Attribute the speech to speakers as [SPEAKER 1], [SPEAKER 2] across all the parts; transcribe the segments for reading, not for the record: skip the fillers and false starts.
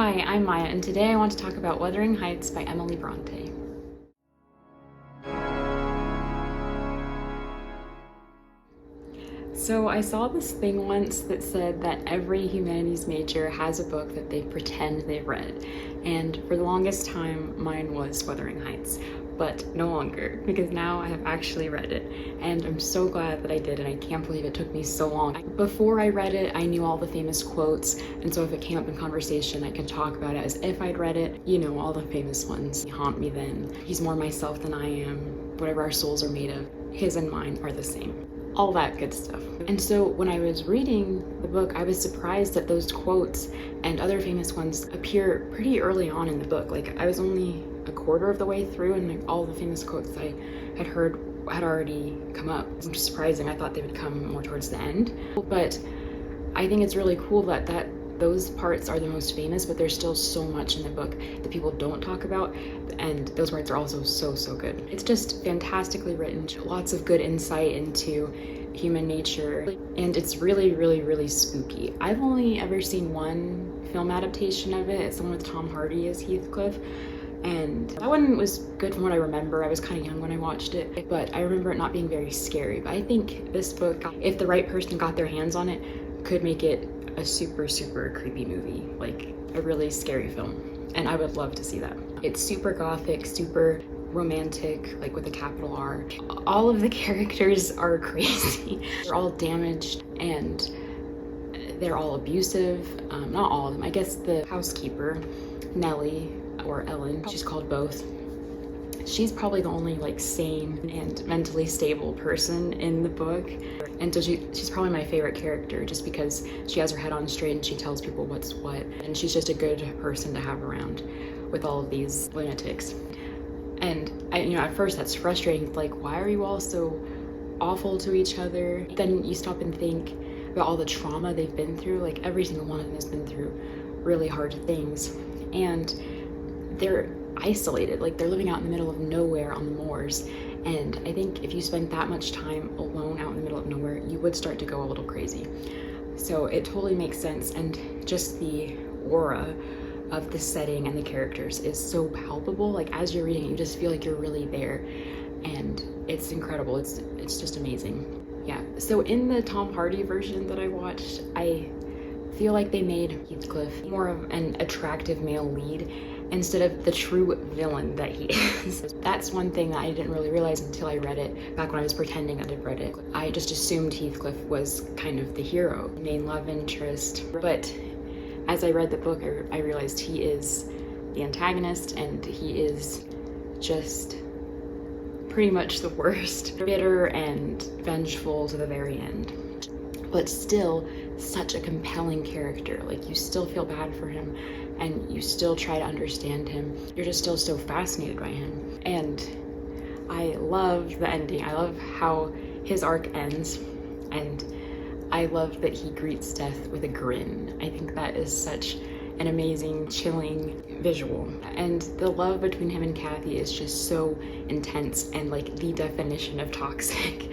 [SPEAKER 1] Hi, I'm Maya, and today I want to talk about Wuthering Heights by Emily Brontë. So I saw this thing once that said that every humanities major has a book that they pretend they've read, and for the longest time mine was Wuthering Heights, but no longer, because now I have actually read it, and I'm so glad that I did, and I can't believe it took me so long. Before I read it, I knew all the famous quotes, and so if it came up in conversation, I could talk about it as if I'd read it. You know, all the famous ones haunt me then. He's more myself than I am. Whatever our souls are made of, his and mine are the same. All that good stuff. And so when I was reading the book, I was surprised that those quotes and other famous ones appear pretty early on in the book. Like, I was only a quarter of the way through, and like, all the famous quotes I had heard had already come up. It's just surprising. I thought they would come more towards the end. But I think it's really cool that those parts are the most famous, but there's still so much in the book that people don't talk about, and those parts are also so good. It's just fantastically written, lots of good insight into human nature, and it's really spooky. I've only ever seen one film adaptation of it. It's the one with Tom Hardy as Heathcliff, and that one was good from what I remember. I was kind of young when I watched it, but I remember it not being very scary. But I think this book, if the right person got their hands on it, could make it a super creepy movie, like a really scary film, and I would love to see that. It's super gothic, super romantic, like with a capital R. All of the characters are crazy. They're all damaged and they're all abusive. Not all of them. I guess the housekeeper, Nellie, or Ellen, she's called both. She's probably the only like sane and mentally stable person in the book. And so she's probably my favorite character, just because she has her head on straight and she tells people what's what. And she's just a good person to have around with all of these lunatics. And at first that's frustrating. Like, why are you all so awful to each other? Then you stop and think about all the trauma they've been through. Like, every single one of them has been through really hard things. And they're isolated, like they're living out in the middle of nowhere on the moors. And I think if you spent that much time alone out in the middle of nowhere, you would start to go a little crazy. So it totally makes sense, and just the aura of the setting and the characters is so palpable. Like, as you're reading it, you just feel like you're really there, and it's incredible. It's just amazing. Yeah, so in the Tom Hardy version that I watched, I feel like they made Heathcliff more of an attractive male lead instead of the true villain that he is. That's one thing that I didn't really realize until I read it, back when I was pretending that I'd read it. I just assumed Heathcliff was kind of the hero, main love interest. But as I read the book, I realized he is the antagonist, and he is just pretty much the worst. Bitter and vengeful to the very end. But still such a compelling character. Like, you still feel bad for him, and you still try to understand him. You're just still so fascinated by him. And I love the ending. I love how his arc ends, and I love that he greets death with a grin. I think that is such an amazing, chilling visual. And the love between him and Kathy is just so intense and like the definition of toxic.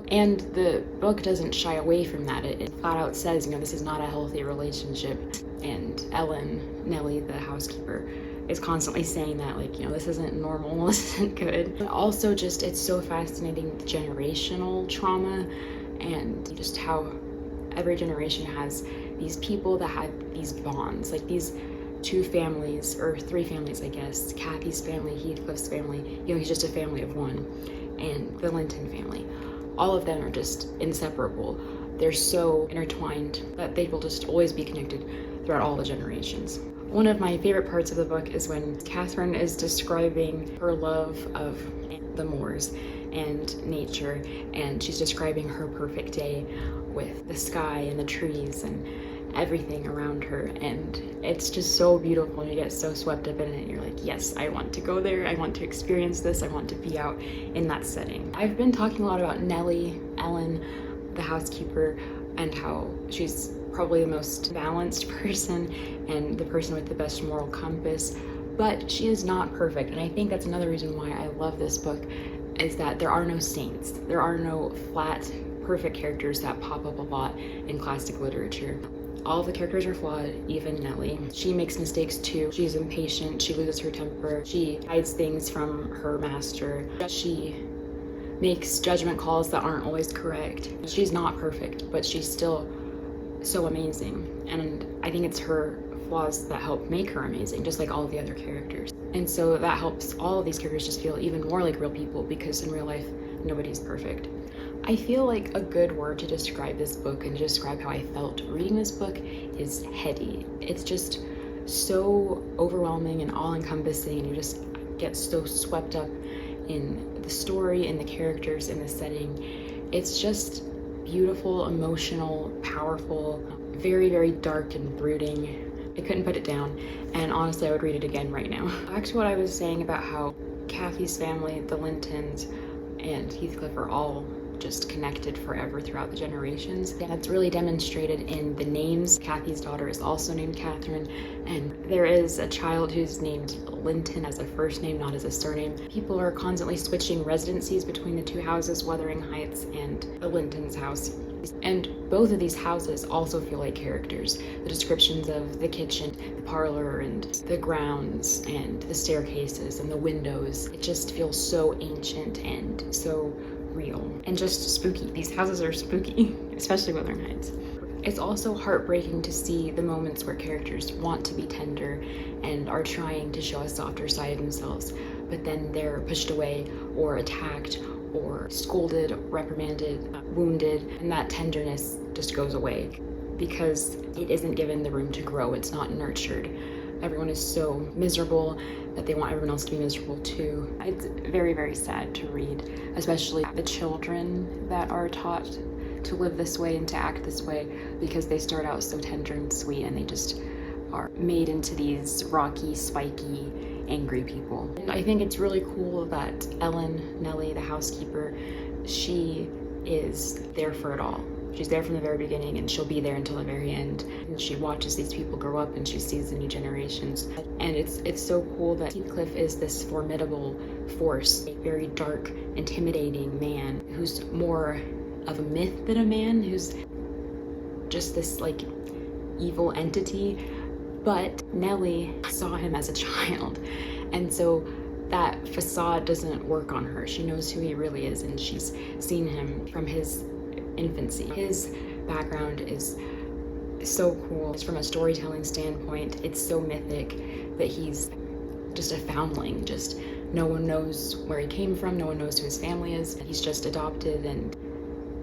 [SPEAKER 1] And the book doesn't shy away from that. It flat out says, this is not a healthy relationship. And Ellen, Nellie, the housekeeper, is constantly saying that, like, this isn't normal, this isn't good. But also just, it's so fascinating, the generational trauma, and just how every generation has these people that had these bonds, like these two families, or three families, I guess. Kathy's family, Heathcliff's family, he's just a family of one, and the Linton family. All of them are just inseparable. They're so intertwined that they will just always be connected throughout all the generations. One of my favorite parts of the book is when Catherine is describing her love of the moors and nature, and she's describing her perfect day with the sky and the trees and everything around her, and it's just so beautiful, and you get so swept up in it, and you're like, yes, I want to go there, I want to experience this, I want to be out in that setting. I've been talking a lot about Nellie, Ellen, the housekeeper, and how she's probably the most balanced person and the person with the best moral compass, but she is not perfect. And I think that's another reason why I love this book, is that there are no saints. There are no flat, perfect characters that pop up a lot in classic literature. All the characters are flawed, even Nellie. She makes mistakes too. She's impatient, she loses her temper, she hides things from her master. She makes judgment calls that aren't always correct. She's not perfect, but she's still so amazing. And I think it's her flaws that help make her amazing, just like all of the other characters. And so that helps all of these characters just feel even more like real people, because in real life, nobody's perfect. I feel like a good word to describe this book and to describe how I felt reading this book is heady. It's just so overwhelming and all-encompassing, and you just get so swept up in the story, in the characters, in the setting. It's just beautiful, emotional, powerful, very, very dark and brooding. I couldn't put it down, and honestly I would read it again right now. Back to what I was saying about how Kathy's family, the Lintons, and Heathcliff are all just connected forever throughout the generations. That's really demonstrated in the names. Kathy's daughter is also named Catherine, and there is a child who's named Linton as a first name, not as a surname. People are constantly switching residencies between the two houses, Wuthering Heights and the Lintons' house. And both of these houses also feel like characters. The descriptions of the kitchen, the parlor, and the grounds, and the staircases, and the windows. It just feels so ancient and so real. And just spooky. These houses are spooky, especially Wuthering Heights. It's also heartbreaking to see the moments where characters want to be tender and are trying to show a softer side of themselves, but then they're pushed away or attacked or scolded, reprimanded, wounded, and that tenderness just goes away because it isn't given the room to grow. It's not nurtured. Everyone is so miserable that they want everyone else to be miserable too. It's very, very sad to read, especially the children that are taught to live this way and to act this way, because they start out so tender and sweet and they just are made into these rocky, spiky, angry people. And I think it's really cool that Ellen, Nellie, the housekeeper, she is there for it all. She's there from the very beginning, and she'll be there until the very end. And she watches these people grow up, and she sees the new generations. And it's so cool that Heathcliff is this formidable force, a very dark, intimidating man who's more of a myth than a man, who's just this like evil entity. But Nellie saw him as a child, and so that facade doesn't work on her. She knows who he really is, and she's seen him from his infancy. His background is so cool. From a storytelling standpoint, it's so mythic that he's just a foundling. Just no one knows where he came from, no one knows who his family is. He's just adopted, and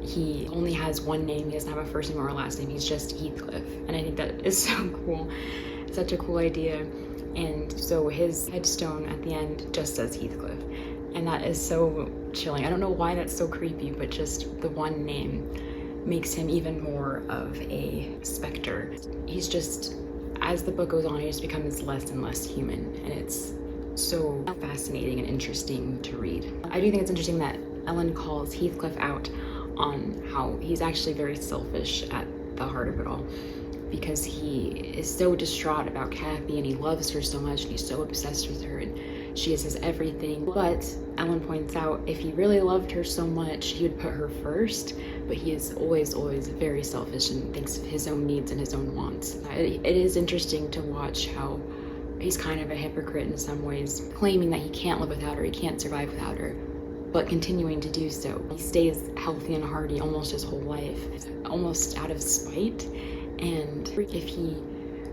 [SPEAKER 1] he only has one name. He doesn't have a first name or a last name. He's just Heathcliff, and I think that is so cool. Such a cool idea. And so his headstone at the end just says Heathcliff, and that is so chilling. I don't know why that's so creepy, but just the one name makes him even more of a specter. He's just, as the book goes on, he just becomes less and less human, and it's so fascinating and interesting to read. I do think it's interesting that Ellen calls Heathcliff out on how he's actually very selfish at the heart of it all, because he is so distraught about Kathy, and he loves her so much, and he's so obsessed with her, and she is his everything. But Ellen points out, if he really loved her so much, he would put her first, but he is always, always very selfish and thinks of his own needs and his own wants. It is interesting to watch how he's kind of a hypocrite in some ways, claiming that he can't live without her, he can't survive without her, but continuing to do so. He stays healthy and hearty almost his whole life, almost out of spite. And if he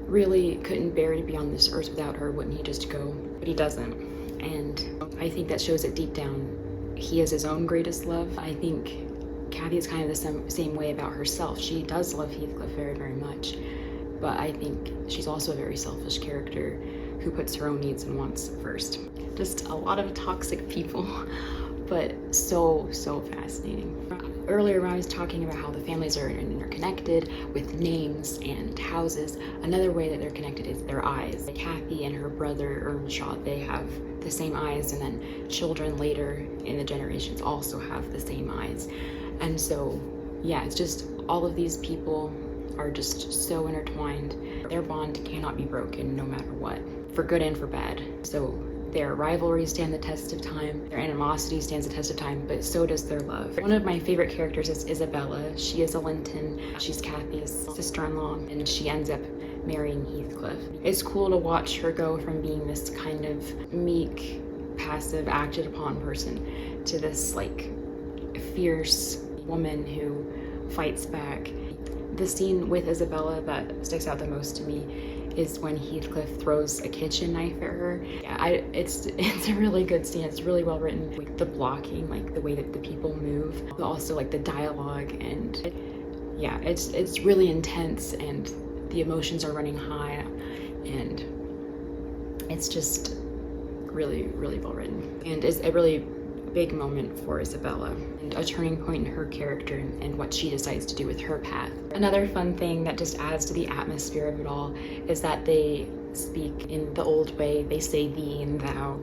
[SPEAKER 1] really couldn't bear to be on this earth without her, wouldn't he just go? But he doesn't. And I think that shows it deep down. He is his own greatest love. I think Kathy is kind of the same way about herself. She does love Heathcliff very, very much. But I think she's also a very selfish character who puts her own needs and wants first. Just a lot of toxic people, but so, so fascinating. Earlier when I was talking about how the families are interconnected with names and houses, another way that they're connected is their eyes. Kathy and her brother Earnshaw, they have the same eyes, and then children later in the generations also have the same eyes. And so, yeah, it's just all of these people are just so intertwined. Their bond cannot be broken no matter what, for good and for bad. So Their rivalry stand the test of time, their animosity stands the test of time, but so does their love. One of my favorite characters is Isabella. She is a Linton. She's Kathy's sister-in-law, and she ends up marrying Heathcliff. It's cool to watch her go from being this kind of meek, passive, acted upon person to this like fierce woman who fights back. The scene with Isabella that sticks out the most to me is when Heathcliff throws a kitchen knife at her. Yeah, it's a really good scene. It's really well written. Like the blocking, like the way that the people move, but also like the dialogue, and yeah, it's really intense, and the emotions are running high, and it's just really, really well written, and it's a really big moment for Isabella and a turning point in her character and what she decides to do with her path. Another fun thing that just adds to the atmosphere of it all is that they speak in the old way. They say thee and thou,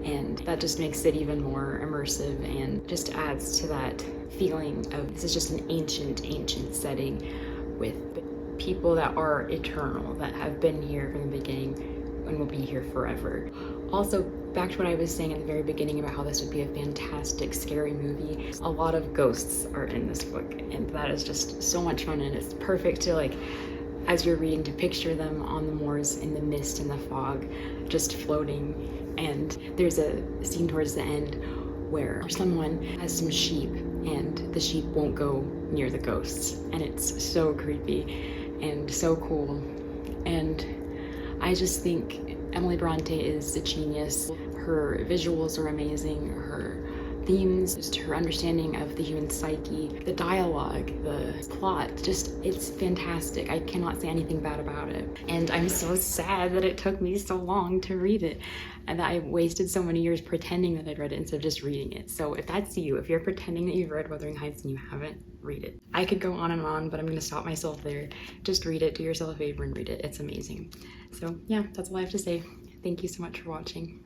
[SPEAKER 1] and that just makes it even more immersive and just adds to that feeling of this is just an ancient setting with people that are eternal, that have been here from the beginning and will be here forever. Also, back to what I was saying at the very beginning about how this would be a fantastic, scary movie. A lot of ghosts are in this book, and that is just so much fun, and it's perfect to, like, as you're reading, to picture them on the moors in the mist and the fog, just floating. And there's a scene towards the end where someone has some sheep, and the sheep won't go near the ghosts, and it's so creepy and so cool. And I just think Emily Brontë is a genius. Her visuals are amazing, her themes, just her understanding of the human psyche, the dialogue, the plot, just, it's fantastic. I cannot say anything bad about it. And I'm so sad that it took me so long to read it, and that I wasted so many years pretending that I'd read it instead of just reading it. So if that's you, if you're pretending that you've read Wuthering Heights and you haven't, read it. I could go on and on, but I'm gonna stop myself there. Just read it, do yourself a favor and read it. It's amazing. So yeah, that's all I have to say. Thank you so much for watching.